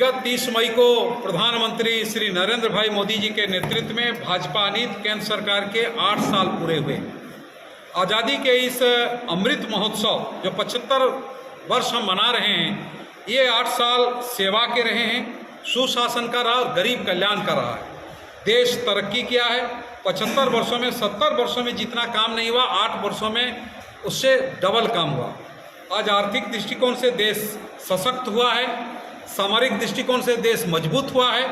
विगत 30 मई को प्रधानमंत्री श्री नरेंद्र भाई मोदी जी के नेतृत्व में भाजपा नीत केंद्र सरकार के 8 साल पूरे हुए। आज़ादी के इस अमृत महोत्सव जो 75 वर्ष हम मना रहे हैं, ये 8 साल सेवा के रहे हैं, सुशासन का रहा और गरीब कल्याण का रहा है। देश तरक्की किया है। 75 वर्षों में 70 वर्षों में जितना काम नहीं हुआ, 8 वर्षों में उससे डबल काम हुआ। आज आर्थिक दृष्टिकोण से देश सशक्त हुआ है, सामरिक दृष्टिकोण से देश मजबूत हुआ है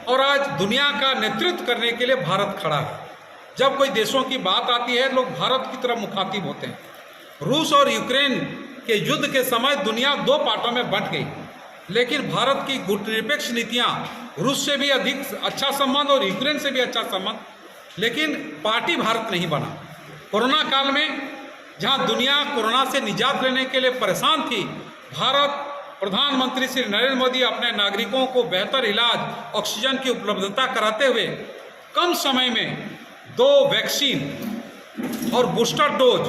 और आज दुनिया का नेतृत्व करने के लिए भारत खड़ा है। जब कोई देशों की बात आती है, लोग भारत की तरफ मुखातिब होते हैं। रूस और यूक्रेन के युद्ध के समय दुनिया 2 पार्टों में बंट गई, लेकिन भारत की गुटनिरपेक्ष नीतियाँ, रूस से भी अधिक अच्छा संबंध और यूक्रेन से भी अच्छा संबंध, लेकिन पार्टी भारत नहीं बना। कोरोना काल में जहां दुनिया कोरोना से निजात लेने के लिए परेशान थी, भारत प्रधानमंत्री श्री नरेंद्र मोदी अपने नागरिकों को बेहतर इलाज, ऑक्सीजन की उपलब्धता कराते हुए कम समय में 2 वैक्सीन और बूस्टर डोज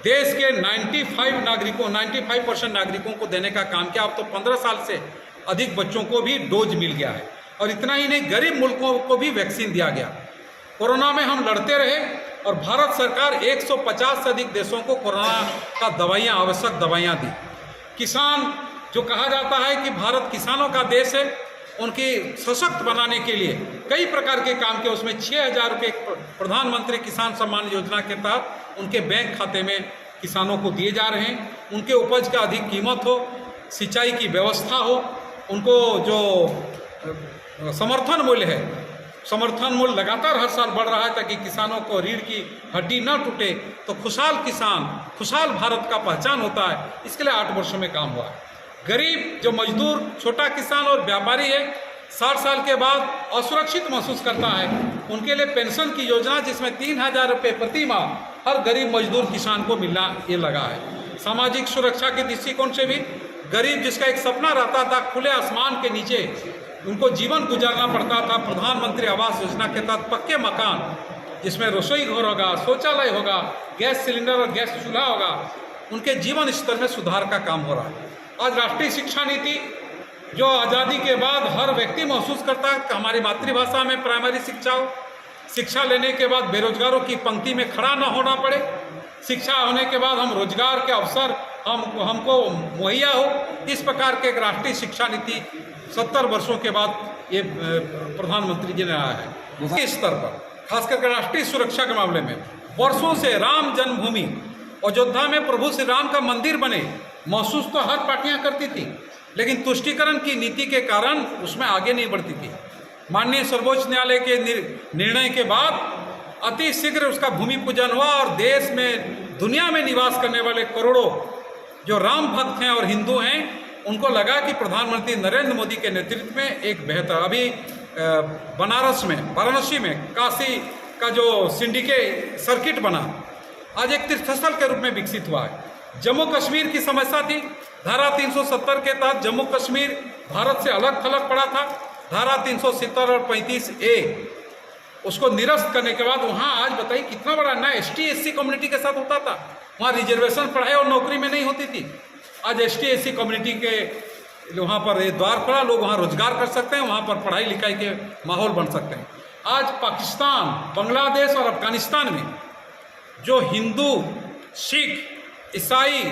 देश के 95% नागरिकों को देने का काम किया। अब तो 15 साल से अधिक बच्चों को भी डोज मिल गया है और इतना ही नहीं, गरीब मुल्कों को भी वैक्सीन दिया गया। कोरोना में हम लड़ते रहे और भारत सरकार 150 से अधिक देशों को कोरोना का दवाइयाँ, आवश्यक दवाइयाँ दी। किसान, जो कहा जाता है कि भारत किसानों का देश है, उनकी सशक्त बनाने के लिए कई प्रकार के काम किए। उसमें 6,000 रुपये प्रधानमंत्री किसान सम्मान योजना के तहत उनके बैंक खाते में किसानों को दिए जा रहे हैं। उनके उपज का अधिक कीमत हो, सिंचाई की व्यवस्था हो, उनको जो समर्थन मूल्य है, समर्थन मूल्य लगातार हर साल बढ़ रहा है ताकि किसानों को रीढ़ की हड्डी न टूटे। तो खुशहाल किसान, खुशहाल भारत का पहचान होता है। इसके लिए 8 वर्षों में काम हुआ है। गरीब जो मजदूर, छोटा किसान और व्यापारी है, 60 साल के बाद असुरक्षित महसूस करता है, उनके लिए पेंशन की योजना, जिसमें 3,000 रुपये प्रति माह हर गरीब मजदूर किसान को मिलना ये लगा है। सामाजिक सुरक्षा के दृष्टिकोण से भी गरीब, जिसका एक सपना रहता था खुले आसमान के नीचे उनको जीवन गुजारना पड़ता था, प्रधानमंत्री आवास योजना के तहत पक्के मकान, जिसमें रसोई घर होगा, शौचालय होगा, गैस सिलेंडर और गैस चूल्हा होगा, उनके जीवन स्तर में सुधार का काम हो रहा है। आज राष्ट्रीय शिक्षा नीति, जो आज़ादी के बाद हर व्यक्ति महसूस करता है कि हमारी मातृभाषा में प्राइमरी शिक्षा हो, शिक्षा लेने के बाद बेरोजगारों की पंक्ति में खड़ा न होना पड़े, शिक्षा होने के बाद हम रोजगार के अवसर हमको मुहैया हो, इस प्रकार के एक राष्ट्रीय शिक्षा नीति 70 वर्षों के बाद ये प्रधानमंत्री जी ने आया है। इस स्तर पर खास करके राष्ट्रीय सुरक्षा के मामले में वर्षों से राम जन्मभूमि अयोध्या में प्रभु श्री राम का मंदिर बने, महसूस तो हर पार्टियां करती थी, लेकिन तुष्टीकरण की नीति के कारण उसमें आगे नहीं बढ़ती थी। माननीय सर्वोच्च न्यायालय के निर्णय के बाद अति शीघ्र उसका भूमि पूजन हुआ और देश में, दुनिया में निवास करने वाले करोड़ों जो राम भक्त हैं और हिंदू हैं, उनको लगा कि प्रधानमंत्री नरेंद्र मोदी के नेतृत्व में एक बेहतर, अभी बनारस में, वाराणसी में काशी का जो सिंडिकेट सर्किट बना, आज एक तीर्थस्थल के रूप में विकसित हुआ है। जम्मू कश्मीर की समस्या थी, धारा 370 के तहत जम्मू कश्मीर भारत से अलग थलग पड़ा था। धारा 370 और 35A उसको निरस्त करने के बाद वहाँ आज बताइए कितना बड़ा ना ST/SC कम्युनिटी के साथ होता था, वहाँ रिजर्वेशन पढ़ाई और नौकरी में नहीं होती थी। आज ST/SC कम्युनिटी के वहाँ पर द्वार खुला, लोग वहाँ रोजगार कर सकते हैं, वहाँ पर पढ़ाई लिखाई के माहौल बन सकते हैं। आज पाकिस्तान, बांग्लादेश और अफगानिस्तान में जो हिंदू, सिख, ईसाई,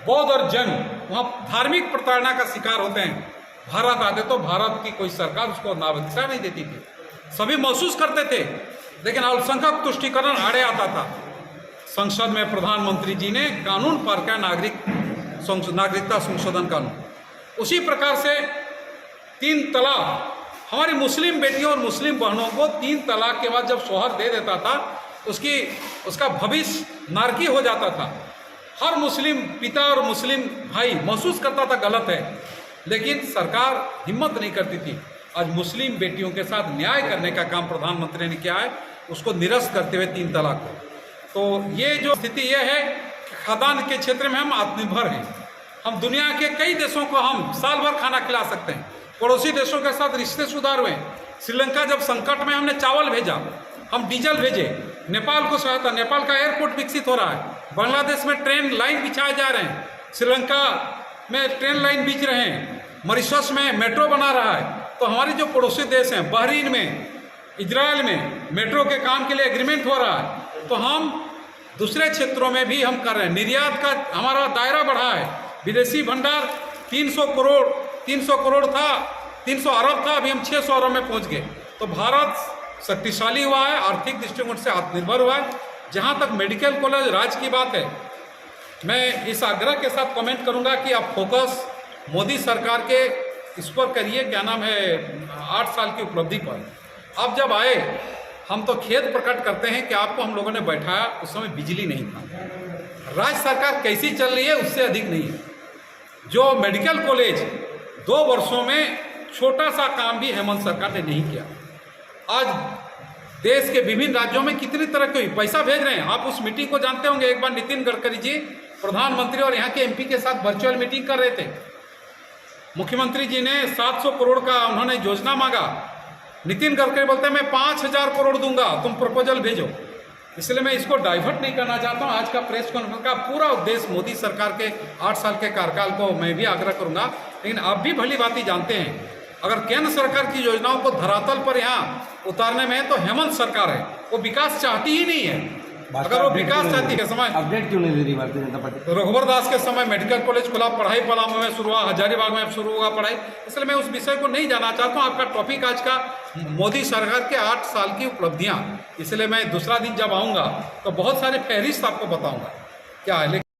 बौद्ध और जैन वहाँ धार्मिक प्रताड़ना का शिकार होते हैं, भारत आते तो भारत की कोई सरकार उसको नागरिकता नहीं देती थी। सभी महसूस करते थे, लेकिन अल्पसंख्यक तुष्टीकरण आड़े आता था। संसद में प्रधानमंत्री जी ने कानून पास किया, नागरिकता संशोधन कानून। उसी प्रकार से 3 तलाक, हमारी मुस्लिम बेटियों और मुस्लिम बहनों को 3 तलाक के बाद जब शौहर दे देता था, उसका भविष्य नारकी हो जाता था। हर मुस्लिम पिता और मुस्लिम भाई महसूस करता था गलत है, लेकिन सरकार हिम्मत नहीं करती थी। आज मुस्लिम बेटियों के साथ न्याय करने का काम प्रधानमंत्री ने किया है, उसको निरस्त करते हुए 3 तलाक को। तो ये जो स्थिति ये है कि खाद्यान्न के क्षेत्र में हम आत्मनिर्भर हैं। हम दुनिया के कई देशों को हम साल भर खाना खिला सकते हैं। पड़ोसी देशों के साथ रिश्ते सुधार हुए। श्रीलंका जब संकट में, हमने चावल भेजा, हम डीजल भेजे, नेपाल को सहायता, नेपाल का एयरपोर्ट विकसित हो रहा है, बांग्लादेश में ट्रेन लाइन बिछाए जा रहे हैं, श्रीलंका में ट्रेन लाइन बिछ रहे हैं, मॉरिशस में मेट्रो बना रहा है, तो हमारे जो पड़ोसी देश हैं बहरीन में, इजराइल में मेट्रो के काम के लिए एग्रीमेंट हो रहा है। तो हम दूसरे क्षेत्रों में भी हम कर रहे हैं। निर्यात का हमारा दायरा बढ़ा है। विदेशी भंडार 300 करोड़ था, 300 अरब था, अभी हम 600 अरब में पहुंच गए। तो भारत शक्तिशाली हुआ है, आर्थिक दृष्टिकोण से आत्मनिर्भर हुआ है। जहां तक मेडिकल कॉलेज राज्य की बात है, मैं इस आग्रह के साथ कमेंट करूंगा कि आप फोकस मोदी सरकार के इस पर करिए, क्या नाम है, 8 साल की उपलब्धि पर। अब जब आए हम तो खेद प्रकट करते हैं कि आपको हम लोगों ने बैठाया, उस समय बिजली नहीं था। राज्य सरकार कैसी चल रही है उससे अधिक नहीं है। जो मेडिकल कॉलेज 2 वर्षों में छोटा सा काम भी हेमंत सरकार ने नहीं किया। आज देश के विभिन्न राज्यों में कितनी तरह की पैसा भेज रहे हैं। आप उस मीटिंग को जानते होंगे, एक बार नितिन गडकरी जी प्रधानमंत्री और यहाँ के एमपी के साथ वर्चुअल मीटिंग कर रहे थे। मुख्यमंत्री जी ने 700 करोड़ का उन्होंने योजना मांगा। नितिन गडकरी बोलते हैं मैं 5000 करोड़ दूंगा, तुम प्रपोजल भेजो। इसलिए मैं इसको डाइवर्ट नहीं करना चाहता हूँ। आज का प्रेस कॉन्फ्रेंस का पूरा उद्देश्य मोदी सरकार के 8 साल के कार्यकाल को मैं भी आग्रह करूंगा। लेकिन आप भी भली भांति जानते हैं, अगर केंद्र सरकार की योजनाओं को धरातल पर यहाँ उतारने में है तो हेमंत सरकार है, वो विकास चाहती ही नहीं है। अगर वो विकास चाहती है, समय अपडेट क्यों नहीं दे रही भारतीय जनता पार्टी? रघुवर दास के समय मेडिकल कॉलेज खुला, पढ़ाई पलामू में शुरू हुआ, हजारीबाग में शुरू हुआ पढ़ाई। इसलिए मैं उस विषय को नहीं जाना चाहता हूँ। आपका टॉपिक आज का मोदी सरकार के 8 साल की उपलब्धियाँ, इसलिए मैं दूसरा दिन जब आऊँगा तो बहुत सारे फहरिस्त आपको बताऊँगा क्या है।